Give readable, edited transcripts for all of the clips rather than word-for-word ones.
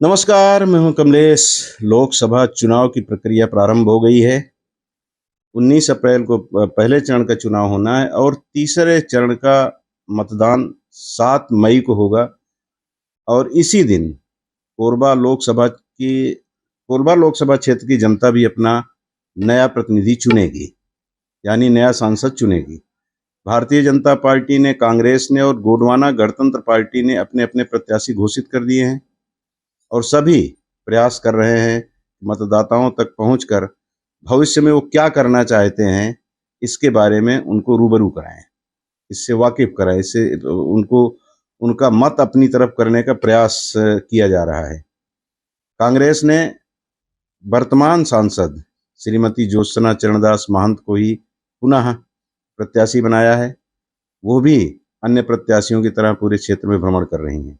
नमस्कार, मैं हूं कमलेश। लोकसभा चुनाव की प्रक्रिया प्रारंभ हो गई है। 19 अप्रैल को पहले चरण का चुनाव होना है और तीसरे चरण का मतदान 7 मई को होगा। और इसी दिन कोरबा लोकसभा क्षेत्र की जनता भी अपना नया प्रतिनिधि चुनेगी, यानी नया सांसद चुनेगी। भारतीय जनता पार्टी ने, कांग्रेस ने और गोंडवाना गणतंत्र पार्टी ने अपने अपने प्रत्याशी घोषित कर दिए हैं और सभी प्रयास कर रहे हैं मतदाताओं तक पहुंचकर भविष्य में वो क्या करना चाहते हैं इसके बारे में उनको रूबरू कराएं, इससे वाकिफ कराएं, इससे उनको उनका मत अपनी तरफ करने का प्रयास किया जा रहा है। कांग्रेस ने वर्तमान सांसद श्रीमती ज्योत्सना चरणदास महंत को ही पुनः प्रत्याशी बनाया है। वो भी अन्य प्रत्याशियों की तरह पूरे क्षेत्र में भ्रमण कर रही हैं।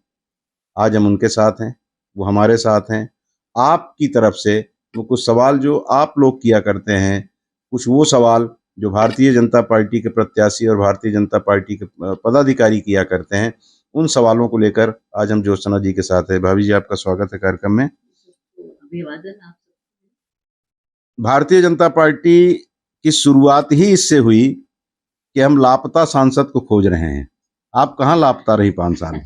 आज हम उनके साथ हैं, वो हमारे साथ हैं। आपकी तरफ से वो कुछ सवाल जो आप लोग किया करते हैं, कुछ वो सवाल जो भारतीय जनता पार्टी के प्रत्याशी और भारतीय जनता पार्टी के पदाधिकारी किया करते हैं, उन सवालों को लेकर आज हम ज्योत्सना जी के साथ हैं। भाभी जी, आपका स्वागत है कार्यक्रम में। अभिवादन। भारतीय जनता पार्टी की शुरुआत ही इससे हुई कि हम लापता सांसद को खोज रहे हैं। आप कहाँ लापता रही 5 साल?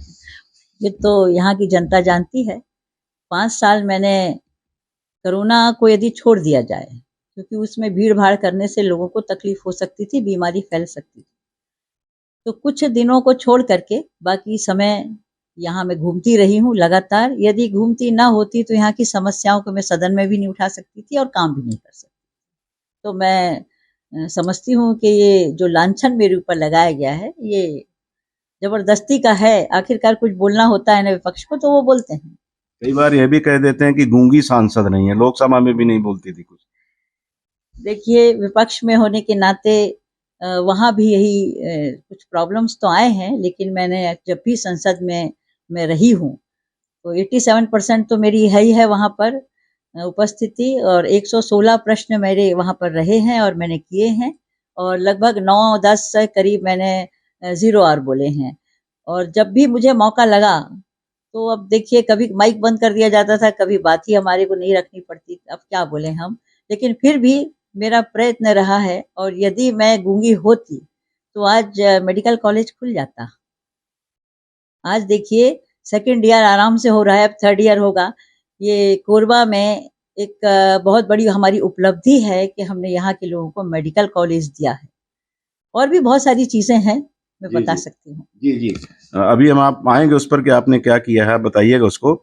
ये तो यहाँ की जनता जानती है। 5 साल मैंने कोरोना को यदि छोड़ दिया जाए, क्योंकि उसमें भीड़ भाड़ करने से लोगों को तकलीफ हो सकती थी, बीमारी फैल सकती थी, तो कुछ दिनों को छोड़ करके बाकी समय यहाँ मैं घूमती रही हूँ लगातार। यदि घूमती ना होती तो यहाँ की समस्याओं को मैं सदन में भी नहीं उठा सकती थी और काम भी नहीं कर सकती। तो मैं समझती हूँ कि ये जो लांछन मेरे ऊपर लगाया गया है, ये जबरदस्ती का है। आखिरकार कुछ बोलना होता है ना विपक्ष को, तो वो बोलते हैं। कई बार यह भी कह देते हैं कि गूंगी सांसद नहीं है, लोकसभा में भी नहीं बोलती थी कुछ। देखिए, विपक्ष में होने के नाते वहाँ भी यही कुछ प्रॉब्लम्स तो आए हैं, लेकिन मैंने जब भी संसद में मैं रही हूँ तो 87% तो मेरी है ही है वहाँ पर उपस्थिति, और 116 प्रश्न मेरे वहाँ पर रहे हैं और मैंने किए हैं, और लगभग 9-10 से करीब मैंने 0 आर बोले हैं। और जब भी मुझे मौका लगा, तो अब देखिए, कभी माइक बंद कर दिया जाता था, कभी बात ही हमारे को नहीं रखनी पड़ती, अब क्या बोले हम। लेकिन फिर भी मेरा प्रयत्न रहा है, और यदि मैं गूंगी होती तो आज मेडिकल कॉलेज खुल जाता। आज देखिए, सेकंड ईयर आराम से हो रहा है, अब थर्ड ईयर होगा। ये कोरबा में एक बहुत बड़ी हमारी उपलब्धि है कि हमने यहाँ के लोगों को मेडिकल कॉलेज दिया है। और भी बहुत सारी चीजें हैं, मैं बता सकती हूँ। जी। अभी हम आप आएंगे उस पर कि आपने क्या किया है, बताइएगा उसको।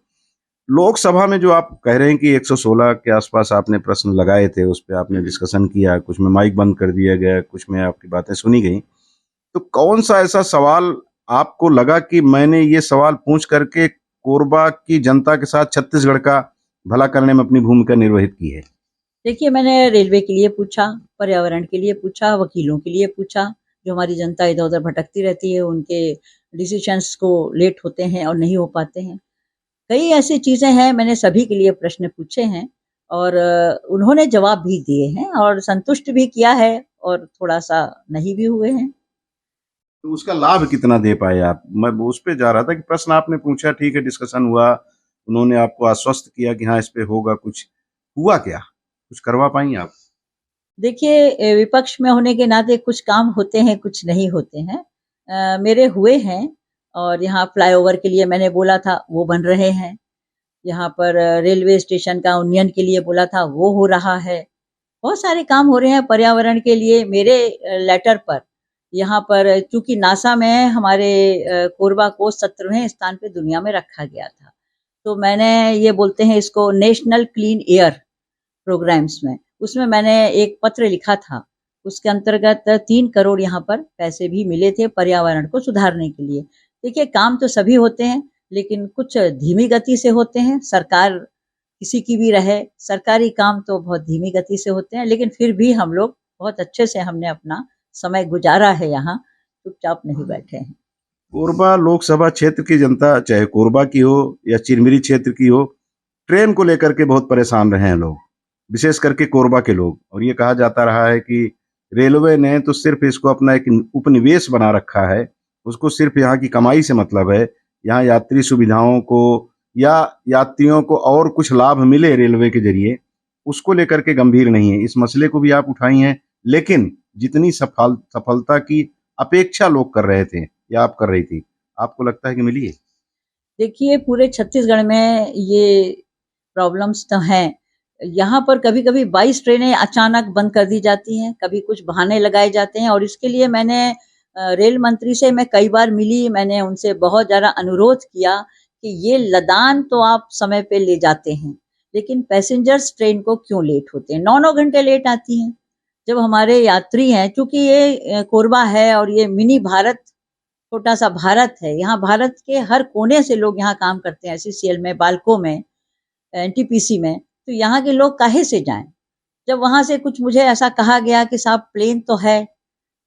लोकसभा में जो आप कह रहे हैं कि 116 के आसपास आपने प्रश्न लगाए थे, उस पर आपने डिस्कशन किया, कुछ में माइक बंद कर दिया गया, कुछ में आपकी बातें सुनी गई, तो कौन सा ऐसा सवाल आपको लगा कि मैंने ये सवाल पूछ करके कोरबा की जनता के साथ छत्तीसगढ़ का भला करने में अपनी भूमिका निर्वहित की है? देखिए, मैंने रेलवे के लिए पूछा, पर्यावरण के लिए पूछा, वकीलों के लिए पूछा। जो हमारी जनता इधर उधर भटकती रहती है, उनके डिसीजंस को लेट होते हैं और नहीं हो पाते हैं। कई ऐसी चीजें हैं, मैंने सभी के लिए प्रश्न पूछे हैं, और उन्होंने जवाब भी दिए हैं और संतुष्ट भी किया है, और थोड़ा सा नहीं भी हुए हैं। तो उसका लाभ कितना दे पाए आप? मैं उस पे जा रहा था कि प्रश्न आपने पूछा, ठीक है, डिस्कशन हुआ, उन्होंने आपको आश्वस्त किया कि हाँ इस पे होगा, कुछ हुआ क्या? कुछ करवा पाई आप? देखिए, विपक्ष में होने के नाते कुछ काम होते हैं, कुछ नहीं होते हैं। मेरे हुए हैं, और यहाँ फ्लाईओवर के लिए मैंने बोला था, वो बन रहे हैं। यहाँ पर रेलवे स्टेशन का उन्नयन के लिए बोला था, वो हो रहा है। बहुत सारे काम हो रहे हैं पर्यावरण के लिए। मेरे लेटर पर यहाँ पर, चूंकि नासा में हमारे कोरबा को 17वें स्थान पे दुनिया में रखा गया था, तो मैंने ये बोलते हैं इसको नेशनल क्लीन एयर प्रोग्राम्स में, उसमें मैंने एक पत्र लिखा था। उसके अंतर्गत 3 करोड़ यहाँ पर पैसे भी मिले थे पर्यावरण को सुधारने के लिए। देखिए, काम तो सभी होते हैं, लेकिन कुछ धीमी गति से होते हैं। सरकार किसी की भी रहे, सरकारी काम तो बहुत धीमी गति से होते हैं, लेकिन फिर भी हम लोग बहुत अच्छे से हमने अपना समय गुजारा है, यहाँ चुपचाप नहीं बैठे हैं। कोरबा लोकसभा क्षेत्र की जनता, चाहे कोरबा की हो या चिरमिरी क्षेत्र की हो, ट्रेन को लेकर के बहुत परेशान रहे हैं लोग, विशेष करके कोरबा के लोग। और ये कहा जाता रहा है कि रेलवे ने तो सिर्फ इसको अपना एक उपनिवेश बना रखा है, उसको सिर्फ यहाँ की कमाई से मतलब है, यहाँ यात्री सुविधाओं को या यात्रियों को और कुछ लाभ मिले रेलवे के जरिए, उसको लेकर के गंभीर नहीं है। इस मसले को भी आप उठाई हैं, लेकिन जितनी सफलता की अपेक्षा लोग कर रहे थे या आप कर रही थी, आपको लगता है कि मिली है? देखिए, पूरे छत्तीसगढ़ में ये प्रॉब्लम्स तो हैं। यहाँ पर कभी-कभी 22 ट्रेनें अचानक बंद कर दी जाती हैं, कभी कुछ बहाने लगाए जाते हैं और इसके लिए मैंने रेल मंत्री से मैं कई बार मिली, मैंने उनसे बहुत ज़्यादा अनुरोध किया कि ये लदान तो आप समय पे ले जाते हैं, लेकिन पैसेंजर्स ट्रेन को क्यों लेट होते हैं? 9-9 घंटे लेट आती हैं। जब हमारे यात्री हैं, चूँकि ये कोरबा है और ये मिनी भारत, छोटा-सा भारत है, यहाँ भारत के हर कोने से लोग यहाँ काम करते हैं, एसईसीएल में, बाल्को में, एनटीपीसी में, तो यहाँ के लोग काहे से जाएं? जब वहां से कुछ मुझे ऐसा कहा गया कि साहब प्लेन तो है,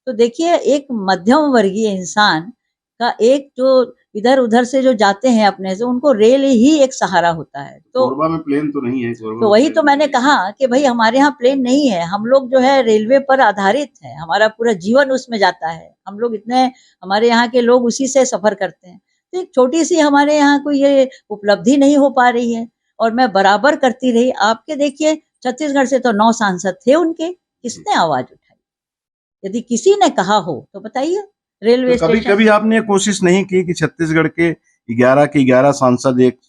तो देखिए एक मध्यम वर्गीय इंसान का एक जो इधर उधर से जो जाते हैं अपने से, उनको रेल ही एक सहारा होता है। कोरबा में प्लेन तो नहीं है, कोरबा तो में वही प्लेन तो मैंने नहीं है। कहा कि भाई हमारे यहाँ प्लेन नहीं है, हम लोग जो है रेलवे पर आधारित है, हमारा पूरा जीवन उसमें जाता है, हम लोग इतने, हमारे यहाँ के लोग उसी से सफर करते हैं। तो एक छोटी सी हमारे यहाँ कोई ये उपलब्धि नहीं हो पा रही है और मैं बराबर करती रही। आपके देखिए छत्तीसगढ़ से तो 9 सांसद थे उनके, किसने आवाज उठाई? यदि किसी ने कहा हो तो बताइए। तो रेलवे कभी स्टेशन कभी आपने कोशिश नहीं की कि छत्तीसगढ़ के 11 के 11 सांसद एक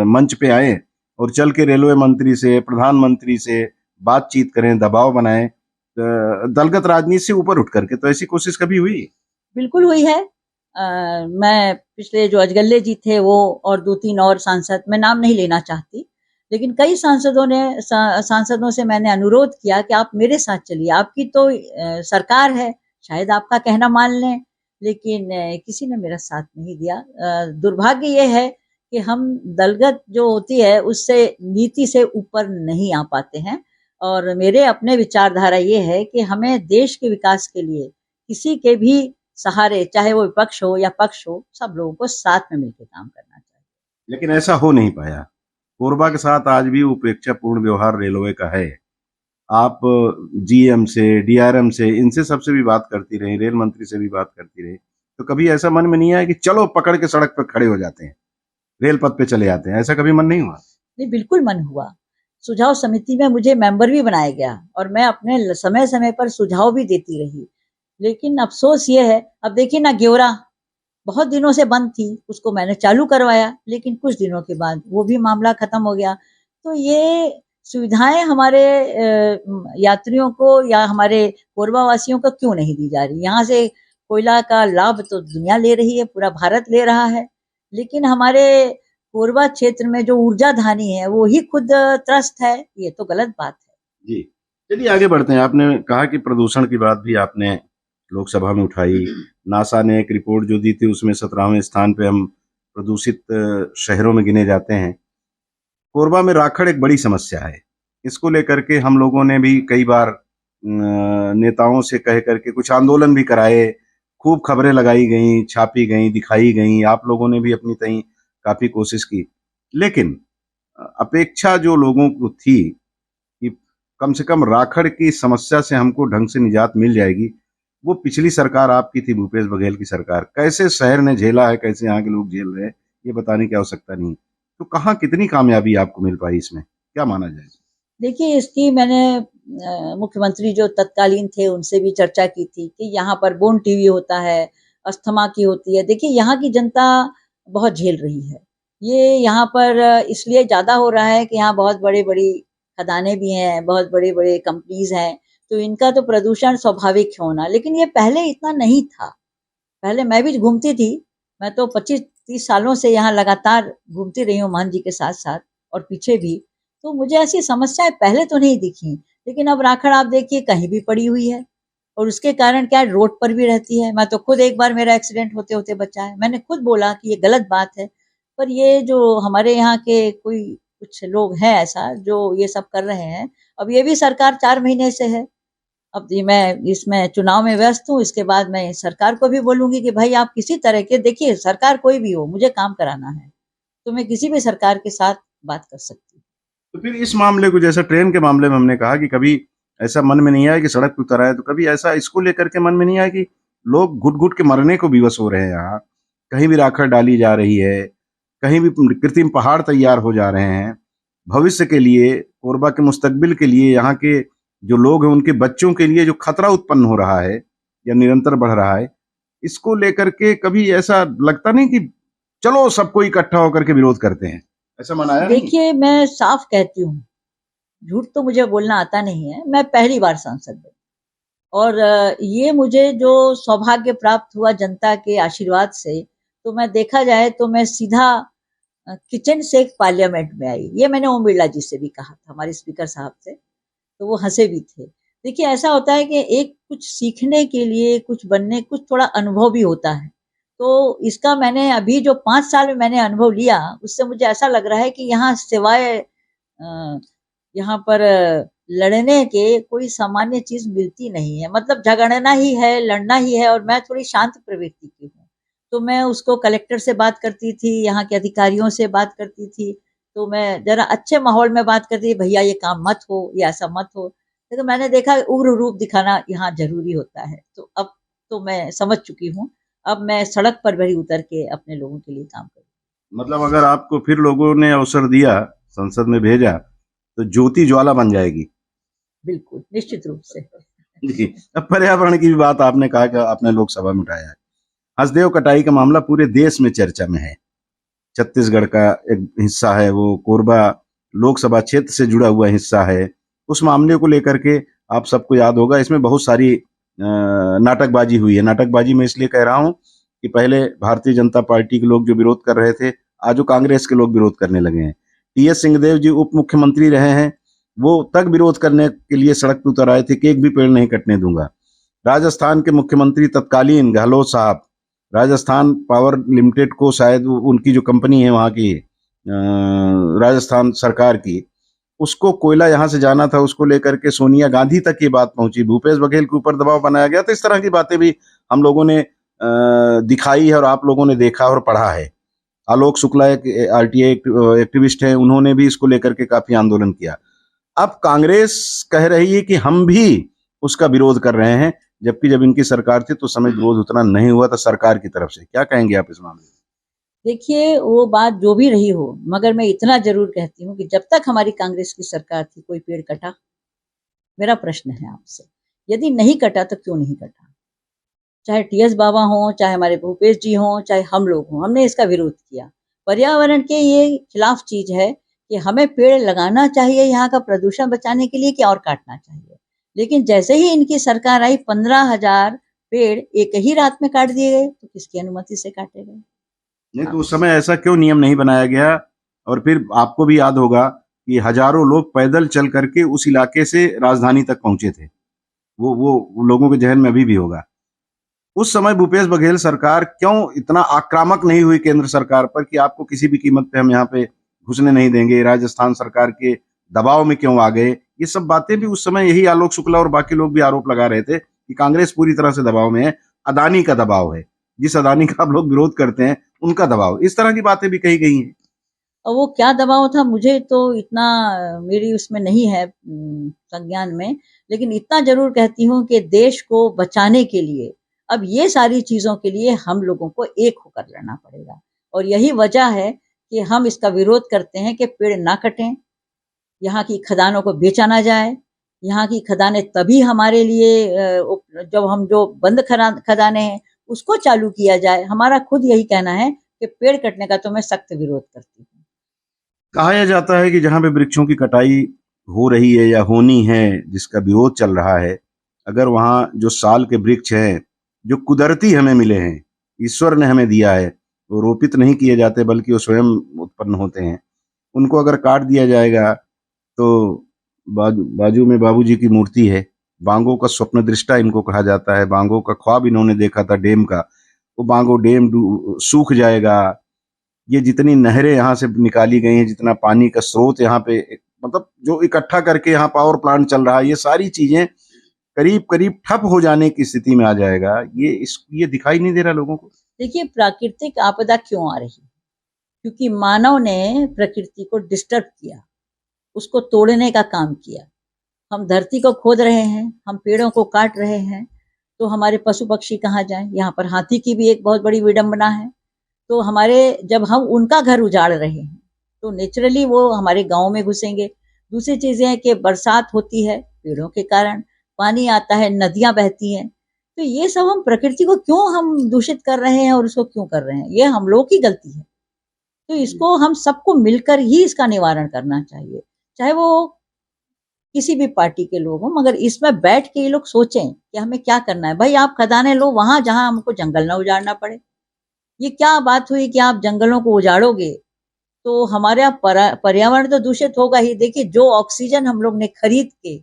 मंच पे आए और चल के रेलवे मंत्री से, प्रधानमंत्री से बातचीत करें, दबाव बनाएं, दलगत राजनीति से ऊपर उठ करके? तो ऐसी कोशिश कभी हुई? बिल्कुल हुई है। मैं पिछले जो अजगल्ले जी थे वो और 2-3 और सांसद, मैं नाम नहीं लेना चाहती, लेकिन कई सांसदों से मैंने अनुरोध किया कि आप मेरे साथ चलिए, आपकी तो सरकार है, शायद आपका कहना मान लें, लेकिन किसी ने मेरा साथ नहीं दिया। दुर्भाग्य ये है कि हम दलगत जो होती है उससे, नीति से ऊपर नहीं आ पाते हैं और मेरे अपने विचारधारा ये है कि हमें देश के विकास के लिए किसी के भी सहारे, चाहे वो विपक्ष हो या पक्ष हो, सब लोगों को साथ में मिलकर काम करना चाहिए। लेकिन ऐसा हो नहीं पाया। कोरबा के साथ आज भी उपेक्षापूर्ण व्यवहार रेलवे का है। आप जीएम से, डीआरएम से, इनसे सबसे भी बात करती रही, रेल मंत्री से भी बात करती रही, तो कभी ऐसा मन में नहीं आया कि चलो पकड़ के सड़क पर खड़े हो जाते हैं, रेल पथ पे चले जाते हैं? ऐसा कभी मन नहीं हुआ? नहीं, बिल्कुल मन हुआ। सुझाव समिति में मुझे मेंबर भी बनाया गया और मैं अपने समय समय पर सुझाव भी देती रही, लेकिन अफसोस ये है, अब देखिए ना, ग्योरा बहुत दिनों से बंद थी, उसको मैंने चालू करवाया, लेकिन कुछ दिनों के बाद वो भी मामला खत्म हो गया। तो ये सुविधाएं हमारे यात्रियों को या हमारे कोरबा वासियों को क्यों नहीं दी जा रही? यहाँ से कोयला का लाभ तो दुनिया ले रही है, पूरा भारत ले रहा है, लेकिन हमारे कोरबा क्षेत्र में जो ऊर्जा धानी है वो ही खुद त्रस्त है, ये तो गलत बात है। जी, चलिए आगे बढ़ते हैं। आपने कहा कि प्रदूषण की बात भी आपने लोकसभा में उठाई। नासा ने एक रिपोर्ट जो दी थी उसमें 17वें स्थान पे हम प्रदूषित शहरों में गिने जाते हैं। कोरबा में राखड़ एक बड़ी समस्या है। इसको लेकर के हम लोगों ने भी कई बार नेताओं से कह करके कुछ आंदोलन भी कराए, खूब खबरें लगाई गई, छापी गई, दिखाई गई, आप लोगों ने भी अपनी तई काफी कोशिश की, लेकिन अपेक्षा जो लोगों को थी कि कम से कम राखड़ की समस्या से हमको ढंग से निजात मिल जाएगी, वो पिछली सरकार आपकी थी, भूपेश बघेल की सरकार। कैसे शहर ने झेला है, कैसे यहाँ के लोग झेल रहे हैं, ये बताने की आवश्यकता नहीं। तो कहाँ कितनी कामयाबी आपको मिल पाई इसमें, क्या माना जाए? देखिए, इसकी मैंने मुख्यमंत्री जो तत्कालीन थे उनसे भी चर्चा की थी कि यहाँ पर बोन टीवी होता है, अस्थमा की होती है। देखिए, यहाँ की जनता बहुत झेल रही है। ये यहाँ पर इसलिए ज़्यादा हो रहा है कि यहाँ बहुत बड़ी-बड़ी खदानें भी हैं, बहुत बड़े-बड़े कंपनीज़ हैं, तो इनका तो प्रदूषण स्वाभाविक होना, लेकिन ये पहले इतना नहीं था। पहले मैं भी घूमती थी, मैं तो 25-30 सालों से यहाँ लगातार घूमती रही हूँ महंत जी के साथ-साथ और पीछे भी, तो मुझे ऐसी समस्याएँ पहले तो नहीं दिखी, लेकिन अब राखड़ आप देखिए कहीं भी पड़ी हुई है और उसके कारण क्या है, रोड पर भी रहती है। मैं तो खुद एक बार मेरा एक्सीडेंट होते-होते बचा है। मैंने खुद बोला कि ये गलत बात है, पर ये जो हमारे यहाँ के कोई कुछ लोग हैं ऐसा जो ये सब कर रहे हैं, अब ये भी सरकार 4 महीने से है। अब जी मैं इसमें चुनाव में व्यस्त हूँ, इसके बाद मैं सरकार को भी बोलूँगी कि भाई आप किसी तरह के, देखिए सरकार कोई भी हो, मुझे काम कराना है, तो मैं किसी भी सरकार के साथ बात कर सकती हूँ। तो फिर इस मामले को, जैसे ट्रेन के मामले में हमने कहा कि कभी ऐसा मन में नहीं आया कि सड़क पर उतर आए, तो कभी ऐसा इसको लेकर के मन में नहीं आया कि लोग घुट घुट के मरने को विवश हो रहे हैं यहाँ, कहीं भी राखड़ डाली जा रही है, कहीं भी कृत्रिम पहाड़ तैयार हो जा रहे हैं। भविष्य के लिए, कोरबा के मुस्तकबिल के लिए, यहाँ के जो लोग हैं उनके बच्चों के लिए जो खतरा उत्पन्न हो रहा है या निरंतर बढ़ रहा है, इसको लेकर के कभी ऐसा लगता नहीं कि चलो सबको इकट्ठा होकर के विरोध करते हैं? ऐसा मन आया नहीं? देखिए, मैं साफ कहती हूँ, झूठ तो मुझे बोलना आता नहीं है। मैं पहली बार सांसद बनी और ये मुझे जो सौभाग्य प्राप्त हुआ जनता के आशीर्वाद से, तो मैं देखा जाए तो मैं सीधा किचन से पार्लियामेंट में आई। ये मैंने ओम बिरला जी से भी कहा था, हमारे स्पीकर साहब से, तो वो हंसे भी थे। देखिए, ऐसा होता है कि एक कुछ सीखने के लिए, कुछ बनने, कुछ थोड़ा अनुभव भी होता है। तो इसका मैंने अभी जो 5 साल में मैंने अनुभव लिया, उससे मुझे ऐसा लग रहा है कि यहाँ सिवाय यहाँ पर लड़ने के कोई सामान्य चीज मिलती नहीं है। मतलब झगड़ना ही है, लड़ना ही है। और मैं थोड़ी शांत प्रवृत्ति की हूँ, तो मैं उसको कलेक्टर से बात करती थी, यहाँ के अधिकारियों से बात करती थी, तो मैं जरा अच्छे माहौल में बात करती थी, भैया ये काम मत हो, ये ऐसा मत हो। तो मैंने देखा उग्र रूप दिखाना यहाँ जरूरी होता है। तो अब तो मैं समझ चुकी हूँ। अब मैं सड़क पर भी उतर के अपने लोगों के लिए काम करूँ। मतलब अगर आपको फिर लोगों ने अवसर दिया, संसद में भेजा, तो ज्योति ज्वाला बन जाएगी। बिल्कुल, निश्चित रूप से। जी। अब पर्यावरण की भी बात आपने कहा कि आपने लोकसभा में उठाया है। हसदेव कटाई का मामला पूरे देश में चर्चा में है। छत्तीसगढ़ का एक हिस्सा है वो, कोरबा लोकसभा क्षेत्र से जुड़ा हुआ हिस्सा है। उस मामले को लेकर के आप सबको याद होगा, इसमें बहुत सारी नाटकबाजी हुई है। नाटकबाजी मैं इसलिए कह रहा हूं कि पहले भारतीय जनता पार्टी के लोग जो विरोध कर रहे थे, आज वो कांग्रेस के लोग विरोध करने लगे हैं। टी.एस. सिंहदेव जी उप मुख्यमंत्री रहे हैं, वो तक विरोध करने के लिए सड़क पर उतर आए थे कि एक भी पेड़ नहीं कटने दूंगा। राजस्थान के मुख्यमंत्री तत्कालीन गहलोत साहब, राजस्थान पावर लिमिटेड को, शायद उनकी जो कंपनी है वहाँ की राजस्थान सरकार की, उसको कोयला यहाँ से जाना था, उसको लेकर के सोनिया गांधी तक ये बात पहुंची। भूपेश बघेल के ऊपर दबाव बनाया गया। तो इस तरह की बातें भी हम लोगों ने दिखाई है और आप लोगों ने देखा और पढ़ा है। आलोक शुक्ला एक आरटीआई एक्टिविस्ट हैं, उन्होंने भी इसको लेकर के काफी आंदोलन किया। अब कांग्रेस कह रही है कि हम भी उसका विरोध कर रहे हैं, जबकि जब इनकी सरकार थी तो समय विरोध उतना नहीं हुआ था सरकार की तरफ से। क्या कहेंगे आप इस मामले में? देखिए, वो बात जो भी रही हो, मगर मैं इतना जरूर कहती हूँ कि जब तक हमारी कांग्रेस की सरकार थी, कोई पेड़ कटा? मेरा प्रश्न है आपसे, यदि नहीं कटा तो क्यों नहीं कटा? चाहे टीएस बाबा हो, चाहे हमारे भूपेश जी हो, चाहे हम लोग हों, हमने इसका विरोध किया। पर्यावरण के ये खिलाफ चीज है कि हमें पेड़ लगाना चाहिए यहाँ का प्रदूषण बचाने के लिए, कि और काटना चाहिए। लेकिन जैसे ही इनकी सरकार आई, 15,000 पेड़ एक ही रात में काट दिए गए। तो किसकी अनुमति से काटे गए? नहीं तो उस समय ऐसा क्यों नियम नहीं बनाया गया? और फिर आपको भी याद होगा कि हजारों लोग पैदल चल करके उस इलाके से राजधानी तक पहुंचे थे। वो लोगों के जहन में अभी भी होगा। उस समय भूपेश बघेल सरकार क्यों इतना आक्रामक नहीं हुई केंद्र सरकार पर कि आपको किसी भी कीमत पे हम यहाँ पे घुसने नहीं देंगे? राजस्थान सरकार के दबाव में क्यों आ गए? ये सब बातें भी उस समय, यही आलोक शुक्ला और बाकी लोग भी आरोप लगा रहे थे कि कांग्रेस पूरी तरह से दबाव में है। अदानी का दबाव है, जिस अदानी का आप लोग विरोध करते हैं उनका दबाव। इस तरह की बातें भी कही गई हैं। और वो क्या दबाव था, मुझे तो इतना मेरी उसमें नहीं है संज्ञान में। लेकिन इतना जरूर कहती हूँ कि देश को बचाने के लिए अब ये सारी चीजों के लिए हम लोगों को एक होकर लड़ना पड़ेगा। और यही वजह है कि हम इसका विरोध करते हैं कि पेड़ ना कटें, यहाँ की खदानों को बेचा ना जाए। यहाँ की खदानें तभी हमारे लिए जब हम जो बंद खदानें हैं उसको चालू किया जाए। हमारा खुद यही कहना है कि पेड़ कटने का तो मैं सख्त विरोध करती हूँ। कहा यह जाता है कि जहां पे वृक्षों की कटाई हो रही है या होनी है, जिसका विरोध चल रहा है, अगर वहां जो साल के वृक्ष हैं, जो कुदरती हमें मिले हैं, ईश्वर ने हमें दिया है, वो रोपित नहीं किए जाते बल्कि वो स्वयं उत्पन्न होते हैं, उनको अगर काट दिया जाएगा तो बाजू में बाबूजी की मूर्ति है। बांगो का स्वप्न दृष्टा इनको कहा जाता है। बांगो का ख्वाब इन्होंने देखा था डैम का। वो बांगो डैम सूख जाएगा। ये जितनी नहरें यहाँ से निकाली गई हैं, जितना पानी का स्रोत यहाँ पे मतलब जो इकट्ठा करके यहाँ पावर प्लांट चल रहा है, ये सारी चीजें करीब करीब ठप हो जाने की स्थिति में आ जाएगा। ये दिखाई नहीं दे रहा लोगों को। देखिए, प्राकृतिक आपदा क्यों आ रही है? क्योंकि मानव ने प्रकृति को डिस्टर्ब किया, उसको तोड़ने का काम किया। हम धरती को खोद रहे हैं, हम पेड़ों को काट रहे हैं, तो हमारे पशु पक्षी कहाँ जाएं? यहाँ पर हाथी की भी एक बहुत बड़ी विडंबना है। तो हमारे जब हम उनका घर उजाड़ रहे हैं तो नेचुरली वो हमारे गांव में घुसेंगे। दूसरी चीजें हैं कि बरसात होती है पेड़ों के कारण, पानी आता है, नदियां बहती हैं, तो ये सब हम प्रकृति को क्यों हम दूषित कर रहे हैं और उसको क्यों कर रहे हैं, ये हम लोग की गलती है। तो इसको हम सबको मिलकर ही इसका निवारण करना चाहिए, चाहे वो किसी भी पार्टी के लोग हों, मगर इसमें बैठ के ये लोग सोचें कि हमें क्या करना है। भाई आप खदानें लो वहां जहां हमको जंगल ना उजाड़ना पड़े। ये क्या बात हुई कि आप जंगलों को उजाड़ोगे तो हमारा पर्यावरण तो दूषित होगा ही। देखिए जो ऑक्सीजन हम लोग ने खरीद के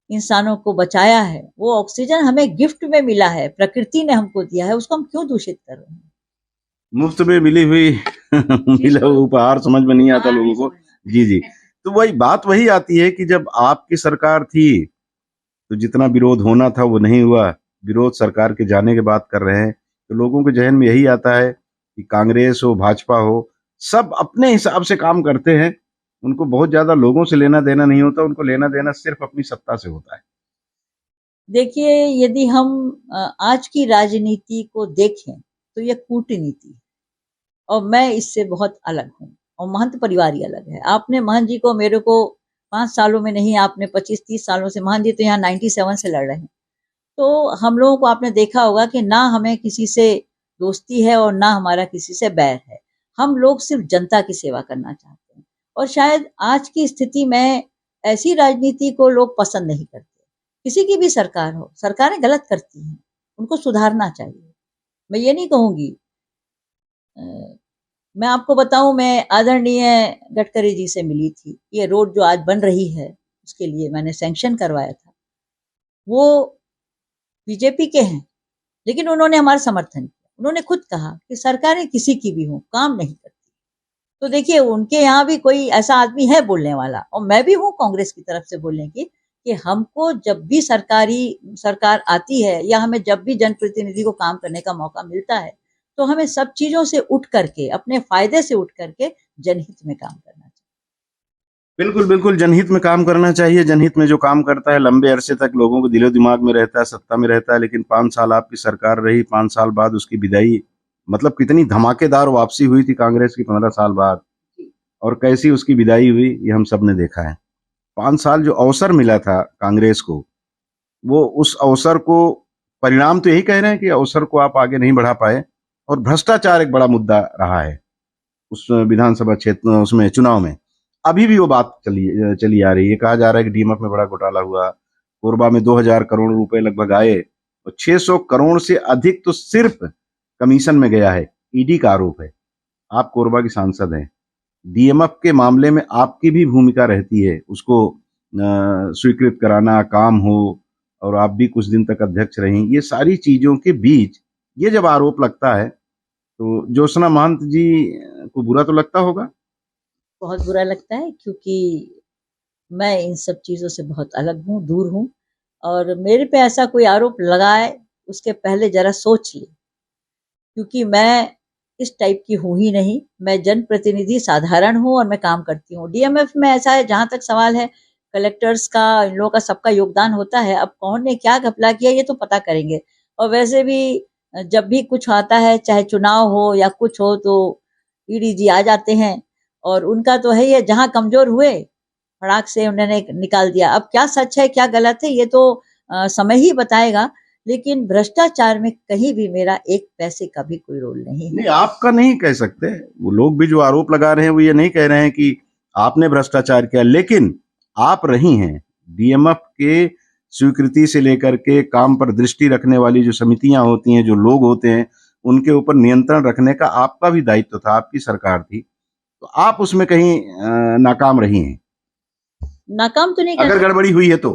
इंसानों को बचाया है, वो ऑक्सीजन हमें गिफ्ट में मिला है, प्रकृति ने हमको दिया है, उसको हम क्यों दूषित कर रहे हैं। मुफ्त में मिली हुई मिला हुआ उपहार समझ में नहीं आता लोगों को। जी जी। तो वही बात वही आती है कि जब आपकी सरकार थी तो जितना विरोध होना था वो नहीं हुआ। विरोध सरकार के जाने के बाद कर रहे हैं, तो लोगों के जहन में यही आता है कि कांग्रेस हो भाजपा हो, सब अपने हिसाब से काम करते हैं। उनको बहुत ज्यादा लोगों से लेना देना नहीं होता, उनको लेना देना सिर्फ अपनी सत्ता से होता है। देखिए यदि हम आज की राजनीति को देखें तो ये कूटनीति है और मैं इससे बहुत अलग हूँ और महंत परिवार ही अलग है। आपने महंत जी को मेरे को 5 सालों में नहीं, आपने 25-30 सालों से, महंत जी तो यहाँ 97 से लड़ रहे हैं। तो हम लोगों को आपने देखा होगा कि ना हमें किसी से दोस्ती है और ना हमारा किसी से बैर है। हम लोग सिर्फ जनता की सेवा करना चाहते हैं और शायद आज की स्थिति में ऐसी राजनीति को लोग पसंद नहीं करते। किसी की भी सरकार हो, सरकारें गलत करती हैं, उनको सुधारना चाहिए। मैं ये नहीं कहूंगी, मैं आपको बताऊं, मैं आदरणीय गडकरी जी से मिली थी। ये रोड जो आज बन रही है उसके लिए मैंने सैंक्शन करवाया था। वो बीजेपी के हैं लेकिन उन्होंने हमारा समर्थन किया। उन्होंने खुद कहा कि सरकारें किसी की भी हो काम नहीं करती। तो देखिए उनके यहाँ भी कोई ऐसा आदमी है बोलने वाला, और मैं भी हूँ कांग्रेस की तरफ से बोलने की कि हमको जब भी सरकार आती है या हमें जब भी जनप्रतिनिधि को काम करने का मौका मिलता है तो हमें सब चीजों से उठ करके, अपने फायदे से उठ करके जनहित में काम करना चाहिए। बिल्कुल बिल्कुल, जनहित में काम करना चाहिए। जनहित में जो काम करता है लंबे अरसे तक लोगों को दिलो दिमाग में रहता है, सत्ता में रहता है। लेकिन 5 साल आपकी सरकार रही, 5 साल बाद उसकी विदाई, मतलब कितनी धमाकेदार वापसी हुई थी कांग्रेस की 15 साल बाद, और कैसी उसकी विदाई हुई ये हम सब ने देखा है। 5 साल जो अवसर मिला था कांग्रेस को, वो उस अवसर को, परिणाम तो यही कह रहे हैं कि अवसर को आप आगे नहीं बढ़ा पाए। और भ्रष्टाचार एक बड़ा मुद्दा रहा है उस विधानसभा क्षेत्र, उसमें चुनाव में अभी भी वो बात चली आ रही है। कहा जा रहा है कि डीमक में बड़ा घोटाला हुआ, कोरबा में 2000 करोड़ रुपए लगभग आए और 600 करोड़ से अधिक तो सिर्फ कमीशन में गया है। ईडी का आरोप है। आप कोरबा की सांसद हैं, डीएमएफ के मामले में आपकी भी भूमिका रहती है, उसको स्वीकृत कराना, काम हो, और आप भी कुछ दिन तक अध्यक्ष रहीं। ये सारी चीजों के बीच ये जब आरोप लगता है तो ज्योत्सना महंत जी को बुरा तो लगता होगा। बहुत बुरा लगता है क्योंकि मैं इन सब चीजों से बहुत अलग हूँ, दूर हूँ, और मेरे पे ऐसा कोई आरोप लगाए उसके पहले जरा सोचिए, क्योंकि मैं इस टाइप की हूँ ही नहीं। मैं जनप्रतिनिधि साधारण हूँ और मैं काम करती हूँ। डीएमएफ में ऐसा है, जहां तक सवाल है कलेक्टर्स का, इन लोगों का सबका योगदान होता है। अब कौन ने क्या घपला किया ये तो पता करेंगे। और वैसे भी जब भी कुछ आता है, चाहे चुनाव हो या कुछ हो, तो ईडी जी आ जाते हैं और उनका तो है ही है, जहां कमजोर हुए फड़ाक से उन्होंने निकाल दिया। अब क्या सच है क्या गलत है ये तो समय ही बताएगा, लेकिन भ्रष्टाचार में कहीं भी मेरा एक पैसे का भी कोई रोल नहीं है। नहीं, आपका नहीं कह सकते। वो लोग भी जो आरोप लगा रहे हैं वो ये नहीं कह रहे हैं कि आपने भ्रष्टाचार किया, लेकिन आप रही हैं डीएमएफ के स्वीकृति से लेकर के काम पर दृष्टि रखने वाली जो समितियां होती हैं, जो लोग होते हैं, उनके ऊपर नियंत्रण रखने का आपका भी दायित्व था। आपकी सरकार थी, तो आप उसमें कहीं नाकाम रही हैं। नाकाम तो नहीं अगर गड़बड़ी हुई है तो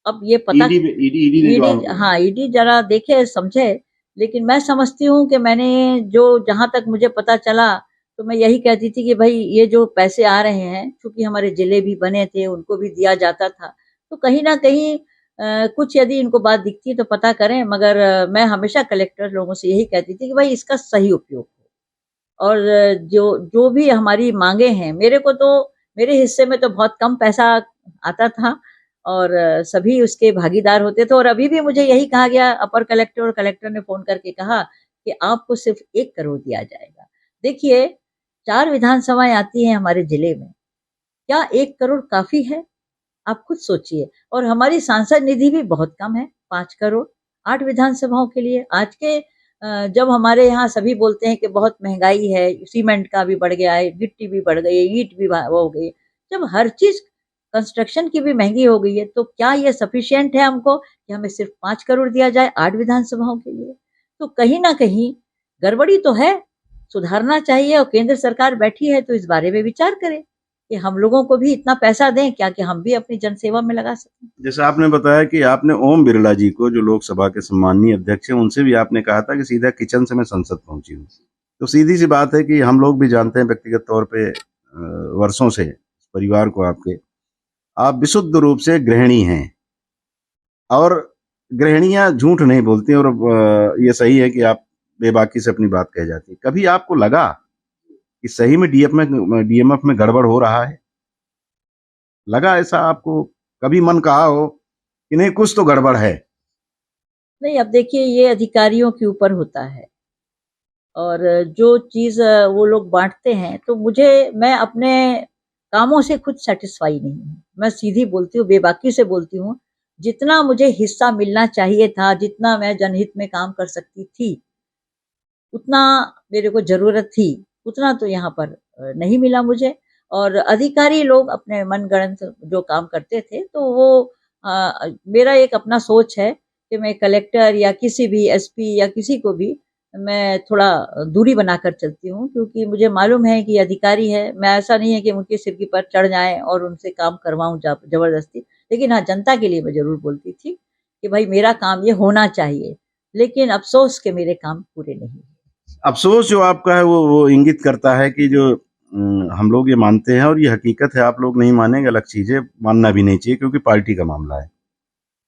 अब ये पता ईडी हाँ, ईडी जरा देखे समझे, लेकिन मैं समझती हूँ कि मैंने जो, जहां तक मुझे पता चला, तो मैं यही कहती थी कि भाई ये जो पैसे आ रहे हैं, क्योंकि हमारे जिले भी बने थे, उनको भी दिया जाता था, तो कहीं ना कहीं कुछ यदि इनको बात दिखती है तो पता करें। मगर मैं हमेशा कलेक्टर लोगों से यही कहती थी कि भाई इसका सही उपयोग हो। और जो जो भी हमारी मांगे हैं, मेरे को तो, मेरे हिस्से में तो बहुत कम पैसा आता था और सभी उसके भागीदार होते थे। और अभी भी मुझे यही कहा गया, अपर कलेक्टर और कलेक्टर ने फोन करके कहा कि आपको सिर्फ 1 करोड़ दिया जाएगा। देखिए 4 विधानसभाएं आती हैं हमारे जिले में, क्या 1 करोड़ काफी है? आप खुद सोचिए। और हमारी सांसद निधि भी बहुत कम है, 5 करोड़ 8 विधानसभाओं के लिए। आज के जब हमारे यहाँ सभी बोलते हैं कि बहुत महंगाई है, सीमेंट का भी बढ़ गया है, गिट्टी भी बढ़ गई है, ईंट भी वो हो गई है, जब हर चीज कंस्ट्रक्शन की भी महंगी हो गई है, तो क्या ये सफिशिएंट है हमको कि हमें सिर्फ 5 करोड़ दिया जाए 8 विधानसभाओं के लिए? तो कहीं ना कहीं गड़बड़ी तो है, सुधारना चाहिए। और केंद्र सरकार बैठी है तो इस बारे में विचार करे कि हम लोगों को भी इतना पैसा दें क्या कि हम भी अपनी जनसेवा में लगा सकें। जैसे आपने बताया कि आपने ओम बिरला जी को, जो लोकसभा के सम्माननीय अध्यक्ष हैं, उनसे भी आपने कहा था कि सीधा किचन से मैं संसद पहुंची हूँ। तो सीधी सी बात है कि हम लोग भी जानते हैं व्यक्तिगत तौर पे वर्षों से परिवार को आपके, आप विशुद्ध रूप से गृहिणी हैं और गृहिणियां झूठ नहीं बोलती और ये सही है कि आप बेबाकी से अपनी बात कह जाती है। कभी आपको लगा कि सही में डीएमएफ में गड़बड़ हो रहा है? लगा ऐसा आपको? कभी मन कहा हो कि नहीं कुछ तो गड़बड़ है? नहीं, अब देखिए ये अधिकारियों के ऊपर होता है और जो चीज वो लोग बांटते हैं, तो मैं अपने कामों से खुद सेटिस्फाई नहीं हूँ। मैं सीधी बोलती हूँ, बेबाकी से बोलती हूँ। जितना मुझे हिस्सा मिलना चाहिए था, जितना मैं जनहित में काम कर सकती थी, उतना मेरे को जरूरत थी, उतना तो यहाँ पर नहीं मिला मुझे। और अधिकारी लोग अपने मनगढ़ंत जो काम करते थे, तो वो मेरा एक अपना सोच है कि मैं कलेक्टर या किसी भी एसपी या किसी को भी मैं थोड़ा दूरी बनाकर चलती हूँ, क्योंकि मुझे मालूम है कि अधिकारी है। मैं ऐसा नहीं है कि उनके सिर की पर चढ़ जाए और उनसे काम करवाऊं जबरदस्ती। लेकिन हाँ, जनता के लिए मैं जरूर बोलती थी कि भाई मेरा काम ये होना चाहिए, लेकिन अफसोस के मेरे काम पूरे नहीं हुए। अफसोस जो आपका है वो इंगित करता है कि जो हम लोग ये मानते हैं और ये हकीकत है, आप लोग नहीं मानेंगे अलग चीज है, मानना भी नहीं चाहिए क्योंकि पार्टी का मामला है।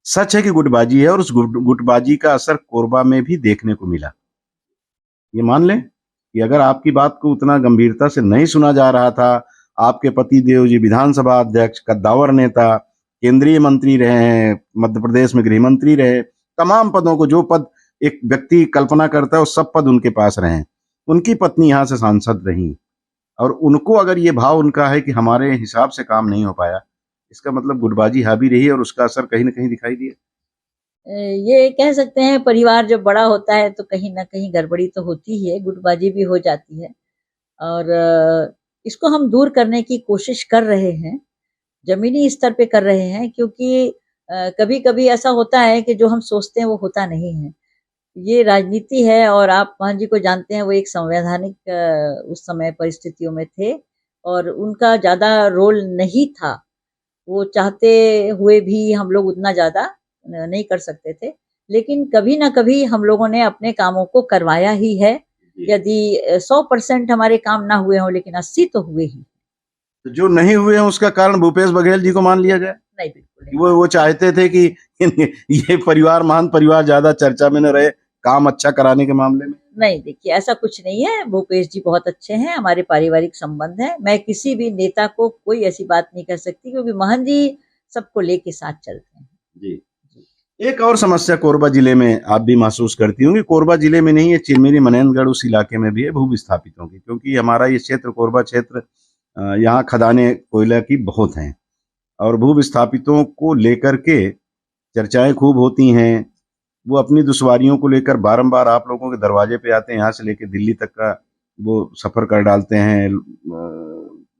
सच है कि गुटबाजी है और उस गुटबाजी का असर कोरबा में भी देखने को मिला। ये मान लें कि अगर आपकी बात को उतना गंभीरता से नहीं सुना जा रहा था, आपके पति देव जी विधानसभा अध्यक्ष, कद्दावर नेता, केंद्रीय मंत्री रहे हैं, मध्य प्रदेश में गृह मंत्री रहे, तमाम पदों को जो पद एक व्यक्ति कल्पना करता है वो सब पद उनके पास रहे। उनकी पत्नी यहाँ से सांसद रही और उनको अगर ये भाव उनका है कि हमारे हिसाब से काम नहीं हो पाया, इसका मतलब गुटबाजी हावी रही और उसका असर कहीं ना कहीं दिखाई दिया। ये कह सकते हैं परिवार जब बड़ा होता है तो कहीं ना कहीं गड़बड़ी तो होती ही है, गुटबाजी भी हो जाती है। और इसको हम दूर करने की कोशिश कर रहे हैं, जमीनी स्तर पे कर रहे हैं, क्योंकि कभी कभी ऐसा होता है कि जो हम सोचते हैं वो होता नहीं है। ये राजनीति है और आप मोहन जी को जानते हैं, वो एक संवैधानिक उस समय परिस्थितियों में थे और उनका ज्यादा रोल नहीं था। वो चाहते हुए भी हम लोग उतना ज्यादा नहीं कर सकते थे, लेकिन कभी ना कभी हम लोगों ने अपने कामों को करवाया ही है। यदि 100% हमारे काम ना हुए हों, लेकिन 80 तो हुए ही। तो जो नहीं हुए हैं उसका कारण भूपेश बघेल जी को मान लिया जाए? नहीं, बिल्कुल नहीं। वो चाहते थे कि ये परिवार, महान परिवार, ज्यादा चर्चा में न रहे काम अच्छा कराने के मामले में। नहीं, देखिए ऐसा कुछ नहीं है। भूपेश जी बहुत अच्छे हैं, हमारे पारिवारिक संबंध है। मैं किसी भी नेता को कोई ऐसी बात नहीं कह सकती, क्योंकि मोहन जी सबको लेके साथ चलते हैं। जी। एक और समस्या कोरबा जिले में आप भी महसूस करती होंगी, कोरबा जिले में नहीं है, चिरमिरी मनैनगढ़ उस इलाके में भी है, भू विस्थापितों की, क्योंकि हमारा ये क्षेत्र कोरबा क्षेत्र, यहाँ खदानें कोयला की बहुत हैं और भू विस्थापितों को लेकर के चर्चाएं खूब होती हैं। वो अपनी दुश्वारियों को लेकर बारंबार आप लोगों के दरवाजे पे आते हैं, यहाँ से लेकर दिल्ली तक का वो सफर कर डालते हैं,